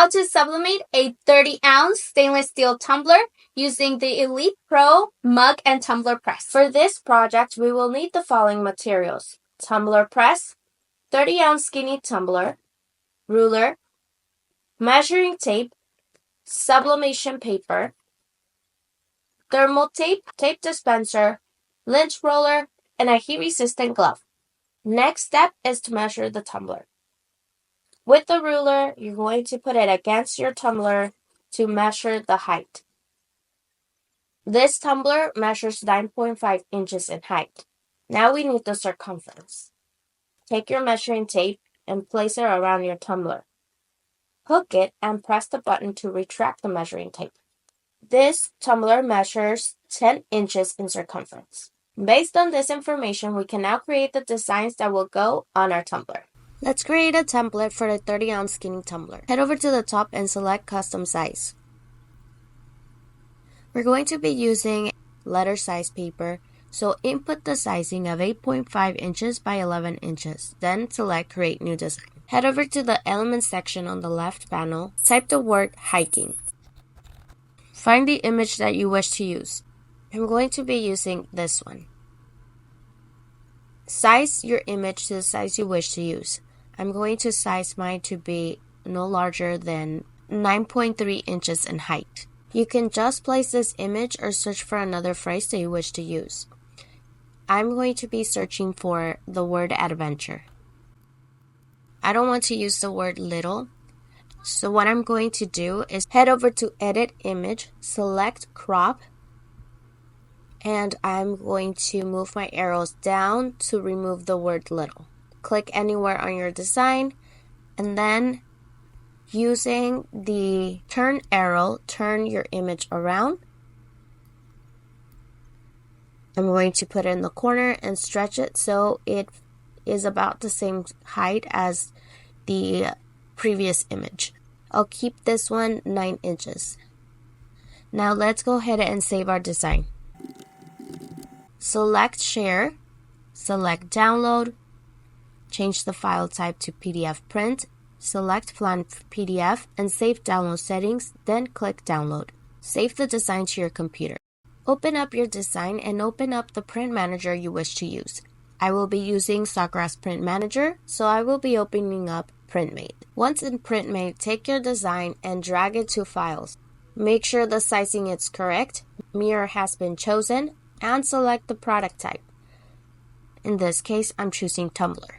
How to sublimate a 30-ounce stainless steel tumbler using the Elite Pro Mug and Tumbler Press. For this project, we will need the following materials: tumbler press, 30-ounce skinny tumbler, ruler, measuring tape, sublimation paper, thermal tape, tape dispenser, lint roller, and a heat-resistant glove. Next step is to measure the tumbler. With the ruler, you're going to put it against your tumbler to measure the height. This tumbler measures 9.5 inches in height. Now we need the circumference. Take your measuring tape and place it around your tumbler. Hook it and press the button to retract the measuring tape. This tumbler measures 10 inches in circumference. Based on this information, we can now create the designs that will go on our tumbler. Let's create a template for the 30-ounce skinny tumbler. Head over to the top and select custom size. We're going to be using letter size paper, so input the sizing of 8.5 inches by 11 inches. Then select create new design. Head over to the elements section on the left panel. Type the word hiking. Find the image that you wish to use. I'm going to be using this one. Size your image to the size you wish to use. I'm going to size mine to be no larger than 9.3 inches in height. You can just place this image or search for another phrase that you wish to use. I'm going to be searching for the word adventure. I don't want to use the word little. So what I'm going to do is head over to edit image, select crop, and I'm going to move my arrows down to remove the word little. Click anywhere on your design, and then using the turn arrow, turn your image around. I'm going to put it in the corner and stretch it so it is about the same height as the previous image. I'll keep this one 9 inches. Now let's go ahead and save our design. Select share, select download, change the file type to PDF print, select plan PDF and save download settings, then click download. Save the design to your computer. Open up your design and open up the print manager you wish to use. I will be using Sawgrass Print Manager, so I will be opening up PrintMate. Once in PrintMate, take your design and drag it to files. Make sure the sizing is correct, mirror has been chosen, and select the product type. In this case, I'm choosing tumbler.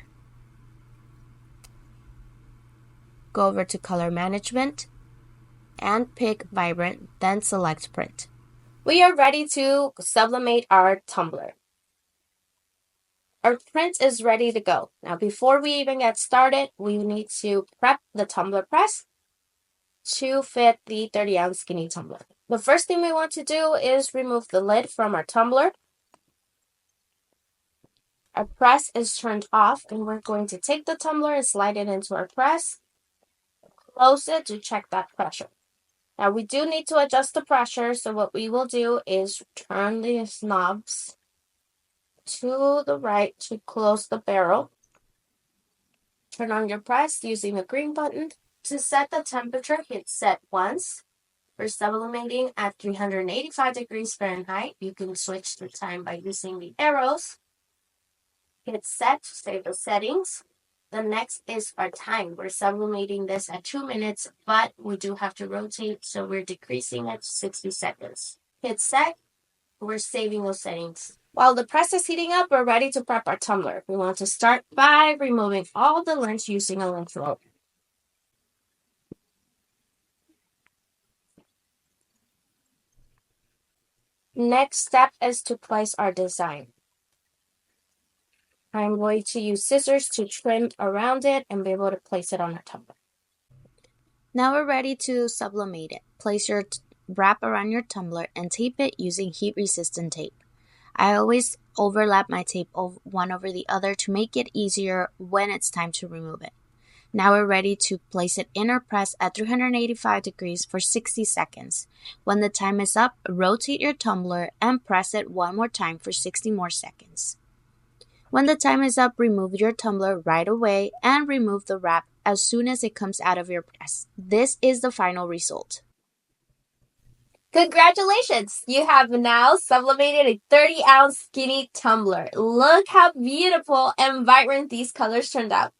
Go over to color management and pick vibrant, then select print. We are ready to sublimate our tumbler. Our print is ready to go. Now, before we even get started, we need to prep the tumbler press to fit the 30-ounce skinny tumbler. The first thing we want to do is remove the lid from our tumbler. Our press is turned off, and we're going to take the tumbler and slide it into our press. Close it to check that pressure. Now, we do need to adjust the pressure, so what we will do is turn these knobs to the right to close the barrel. Turn on your press using the green button. To set the temperature, hit set once. For sublimating at 385 degrees Fahrenheit, you can switch the time by using the arrows. Hit set to save the settings. The next is our time. We're sublimating this at 2 minutes, but we do have to rotate, so we're decreasing it to 60 seconds. Hit set. We're saving those settings. While the press is heating up, we're ready to prep our tumbler. We want to start by removing all the lint using a lint roller. Next step is to place our design. I'm going to use scissors to trim around it and be able to place it on our tumbler. Now we're ready to sublimate it. Place your wrap around your tumbler and tape it using heat-resistant tape. I always overlap my tape one over the other to make it easier when it's time to remove it. Now we're ready to place it in our press at 385 degrees for 60 seconds. When the time is up, rotate your tumbler and press it one more time for 60 more seconds. When the time is up, remove your tumbler right away and remove the wrap as soon as it comes out of your press. This is the final result. Congratulations! You have now sublimated a 30-ounce skinny tumbler. Look how beautiful and vibrant these colors turned out.